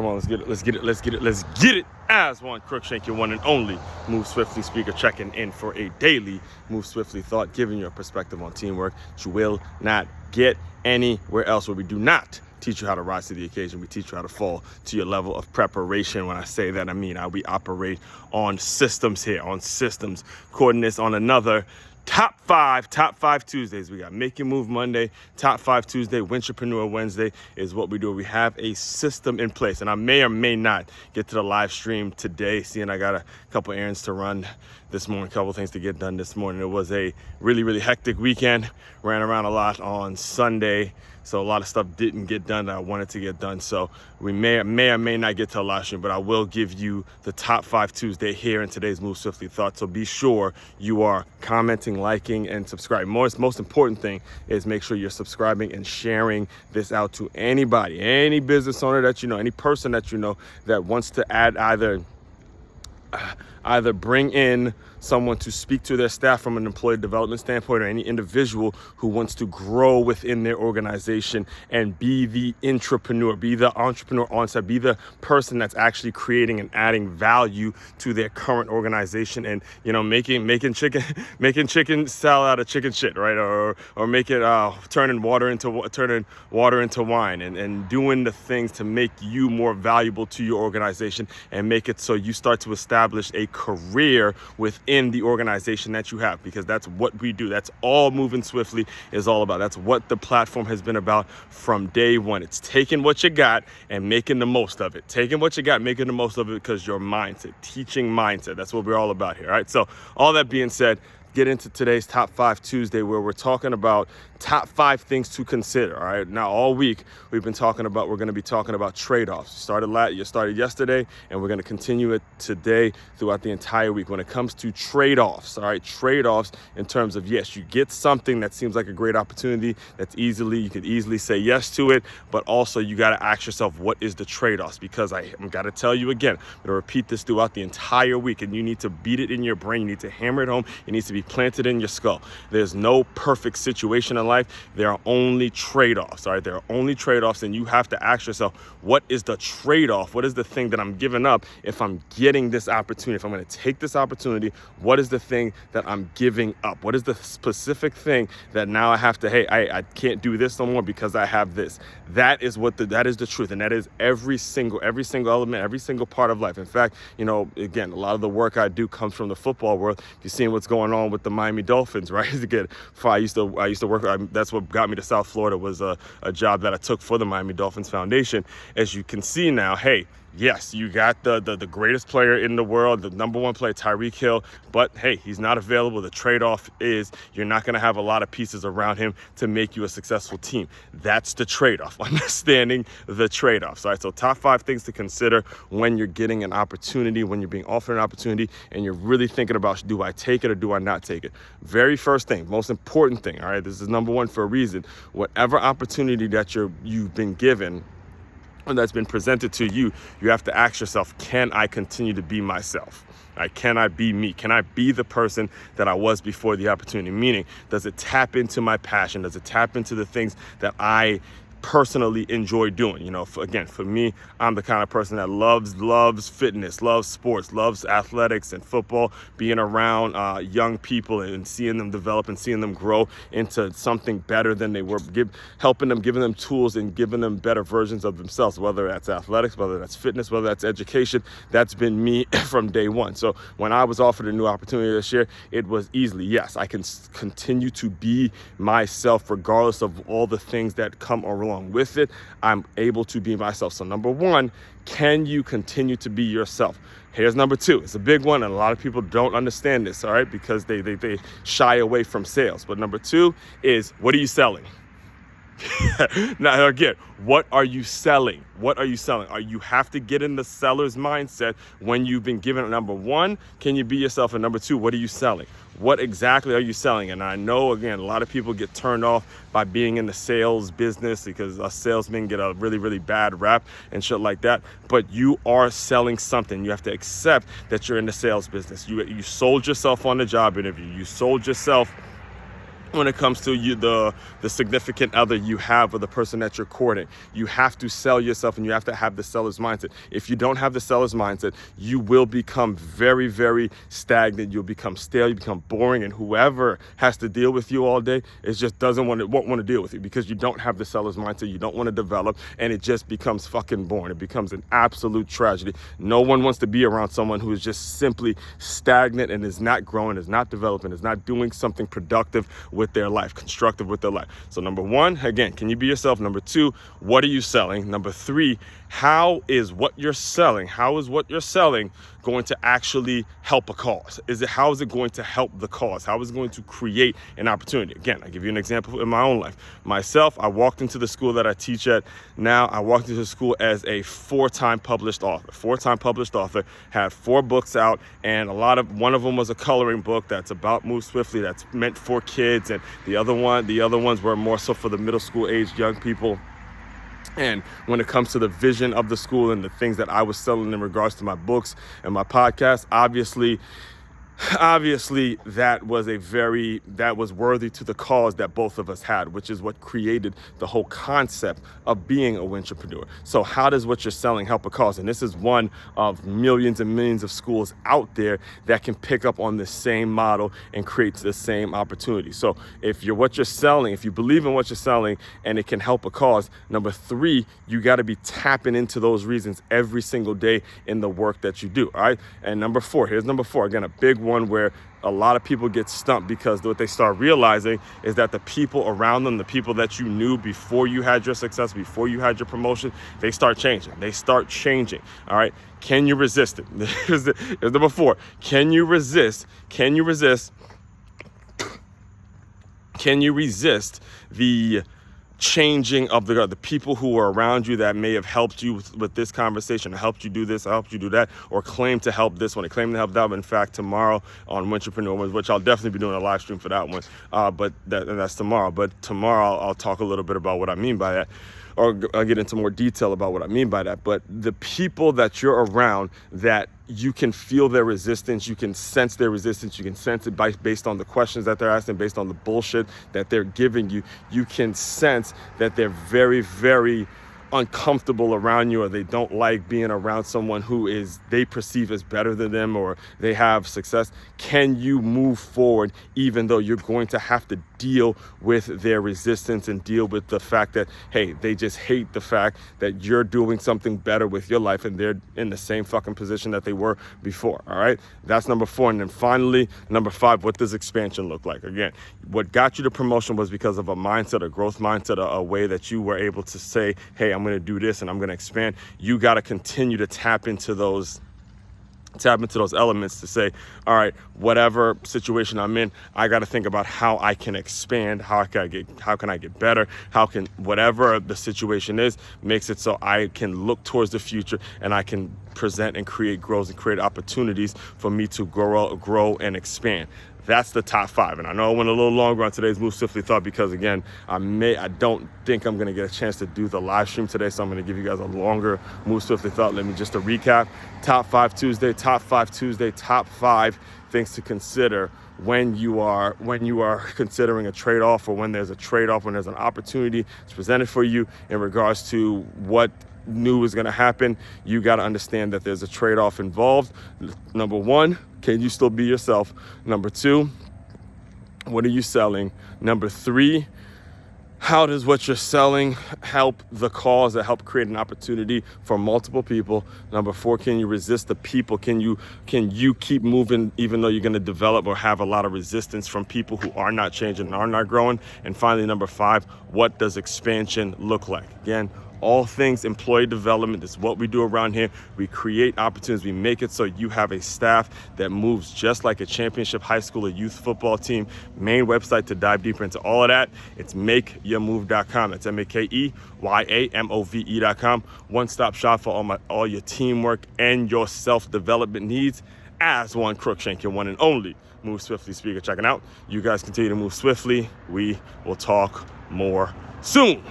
Come on, let's get it. As one, Crookshank, your one and only Move Swiftly speaker, checking in for a daily Move Swiftly thought, giving you a perspective on teamwork that you will not get anywhere else, where we do not teach you how to rise to the occasion. We teach you how to fall to your level of preparation. When I say that, I mean how we operate on systems here, on systems, coordinates on another. Top five Tuesdays. We got Make Your Move Monday, Top 5 Tuesday, Wintrepreneur Wednesday is what we do. We have a system in place, and I may or may not get to the live stream today, seeing I got a couple errands to run this morning, a couple things to get done this morning. It was a really hectic weekend. Ran around a lot on Sunday, so a lot of stuff didn't get done that I wanted to get done. So we may or may not get to a live stream, but I will give you the Top 5 Tuesday here in today's Move Swiftly Thoughts. So be sure you are commenting, liking, and subscribing. Most important thing is make sure you're subscribing and sharing this out to anybody, any business owner that you know, any person that you know that wants to add either bring in someone to speak to their staff from an employee development standpoint, or any individual who wants to grow within their organization and be the entrepreneur on set, be the person that's actually creating and adding value to their current organization, and making chicken salad out of chicken shit, right? Or make it turning water into wine, and doing the things to make you more valuable to your organization and make it so you start to establish a career within the organization that you have, because that's what we do. That's all Moving Swiftly is all about. That's what the platform has been about from day one. It's taking what you got and making the most of it. Taking what you got, making the most of it, because your mindset, teaching mindset, that's what we're all about here. All right. So all that being said, get into today's Top 5 Tuesday, where we're talking about top 5 things to consider. All right. Now, all week we're going to be talking about trade-offs. You started yesterday, and we're going to continue it today throughout the entire week. When it comes to trade-offs, all right, trade-offs in terms of, yes, you get something that seems like a great opportunity you could easily say yes to it, but also you got to ask yourself, what is the trade-offs? Because I'm got to tell you again, I'm going to repeat this throughout the entire week, and you need to beat it in your brain. You need to hammer it home. It needs to be planted in your skull. There's no perfect situation in life. There are only trade-offs, all right? There are only trade-offs, and you have to ask yourself, what is the trade-off? What is the thing that I'm giving up if I'm getting this opportunity? If I'm going to take this opportunity, what is the thing that I'm giving up? What is the specific thing that now I have to, I can't do this no more because I have this? That is the truth, and that is every single element, every single part of life. In fact, again, a lot of the work I do comes from the football world. You're seeing what's going on with the Miami Dolphins, right? Again, I used to work. That's what got me to South Florida, was a job that I took for the Miami Dolphins Foundation. As you can see now, yes, you got the greatest player in the world, the number one player, Tyreek Hill, but he's not available. The trade-off is you're not going to have a lot of pieces around him to make you a successful team. That's the trade-off, understanding the trade-offs. All right, so top 5 things to consider when you're getting an opportunity, when you're being offered an opportunity, and you're really thinking about, do I take it or do I not take it? Very first thing, most important thing, all right, this is number one for a reason. Whatever opportunity that you've been given, and that's been presented to you, you have to ask yourself, can I continue to be myself? Right? Can I be me? Can I be the person that I was before the opportunity? Meaning, does it tap into my passion? Does it tap into the things that I personally enjoy doing? For me, I'm the kind of person that loves fitness, loves sports, loves athletics and football, being around young people and seeing them develop and seeing them grow into something better than they were, helping them, giving them tools and giving them better versions of themselves, whether that's athletics, whether that's fitness, whether that's education. That's been me from day one. So when I was offered a new opportunity this year, it was easily, yes, I can continue to be myself regardless of all the things that come along with it. I'm able to be myself. So number one, can you continue to be yourself? Here's number 2. It's a big one, and a lot of people don't understand this, all right, because they shy away from sales. But number 2 is, what are you selling? Now, again, what are you selling? What are you selling? You have to get in the seller's mindset when you've been given number 1, can you be yourself? And number 2, what are you selling? What exactly are you selling? And I know, again, a lot of people get turned off by being in the sales business because us salesmen get a really bad rap and shit like that. But you are selling something. You have to accept that you're in the sales business. You sold yourself on the job interview. You sold yourself when it comes to you, the significant other you have or the person that you're courting. You have to sell yourself, and you have to have the seller's mindset. If you don't have the seller's mindset, you will become very, very stagnant. You'll become stale, you become boring, and whoever has to deal with you all day won't want to deal with you, because you don't have the seller's mindset. You don't want to develop, and it just becomes fucking boring. It becomes an absolute tragedy. No one wants to be around someone who is just simply stagnant and is not growing, is not developing, is not doing something productive with their life, constructive with their life. So number one, again, can you be yourself? Number two, what are you selling? Number three, how is what you're selling going to actually help a cause? How is it going to help the cause? How is it going to create an opportunity? Again, I'll give you an example in my own life. Myself, I walked into the school that I teach at now. I walked into the school as a four-time published author, had 4 books out, and one of them was a coloring book that's about Move Swiftly, that's meant for kids, and the other ones were more so for the middle school age young people. And when it comes to the vision of the school and the things that I was selling in regards to my books and my podcast, obviously that was worthy to the cause that both of us had, which is what created the whole concept of being a entrepreneur. So how does what you're selling help a cause? And this is one of millions and millions of schools out there that can pick up on the same model and create the same opportunity. So if you believe in what you're selling and it can help a cause, number 3, you got to be tapping into those reasons every single day in the work that you do. All right. And number 4, again, a big one where a lot of people get stumped, because what they start realizing is that the people around them, the people that you knew before you had your success, before you had your promotion, they start changing. All right. Can you resist it? Here's number 4. Can you resist the changing of the people who are around you that may have helped you with this conversation, or helped you do this, or helped you do that, or claim to help this one, or claim to help that one? In fact, tomorrow on Wintrepreneur, which I'll definitely be doing a live stream for that one, but that's tomorrow. But tomorrow I'll talk a little bit about what I mean by that, or I'll get into more detail about what I mean by that. But the people that you're around, that you can feel their resistance, you can sense their resistance, you can sense it based on the questions that they're asking, based on the bullshit that they're giving you. You can sense that they're very, very uncomfortable around you, or they don't like being around someone who they perceive as better than them, or they have success. Can you move forward even though you're going to have to deal with their resistance and deal with the fact that, hey, they just hate the fact that you're doing something better with your life and they're in the same fucking position that they were before? All right, that's number 4. And then finally, number 5, what does expansion look like? Again, what got you the promotion was because of a mindset, a growth mindset, a way that you were able to say, hey, I'm going to do this and I'm going to expand. You got to continue to tap into those elements to say, all right, whatever situation I'm in, I got to think about how I can expand, how can I get better, how can whatever the situation is, makes it so I can look towards the future and I can present and create growth and create opportunities for me to grow and expand. That's the top 5. And I know I went a little longer on today's Move Swiftly Thought, because again, I don't think I'm going to get a chance to do the live stream today. So I'm going to give you guys a longer Move Swiftly Thought. Let me just to recap. Top 5 Tuesday, top 5 things to consider when you are considering a trade-off, or when there's a trade-off, when there's an opportunity that's presented for you in regards to what new is going to happen. You got to understand that there's a trade-off involved. Number 1, can you still be yourself? Number 2, what are you selling? Number 3, how does what you're selling help the cause, or help create an opportunity for multiple people? Number 4, can you resist the people? Can you keep moving even though you're going to develop or have a lot of resistance from people who are not changing and are not growing? And finally, number 5, what does expansion look like? Again, all things employee development is what we do around here. We create opportunities. We make it so you have a staff that moves just like a championship high school or youth football team. Main website to dive deeper into all of that, it's makeyourmove.com. That's makeyourmove.com. One-stop shop for all your teamwork and your self-development needs. As one Crookshank, your one and only Move Swiftly speaker, checking out. You guys continue to move swiftly. We will talk more soon.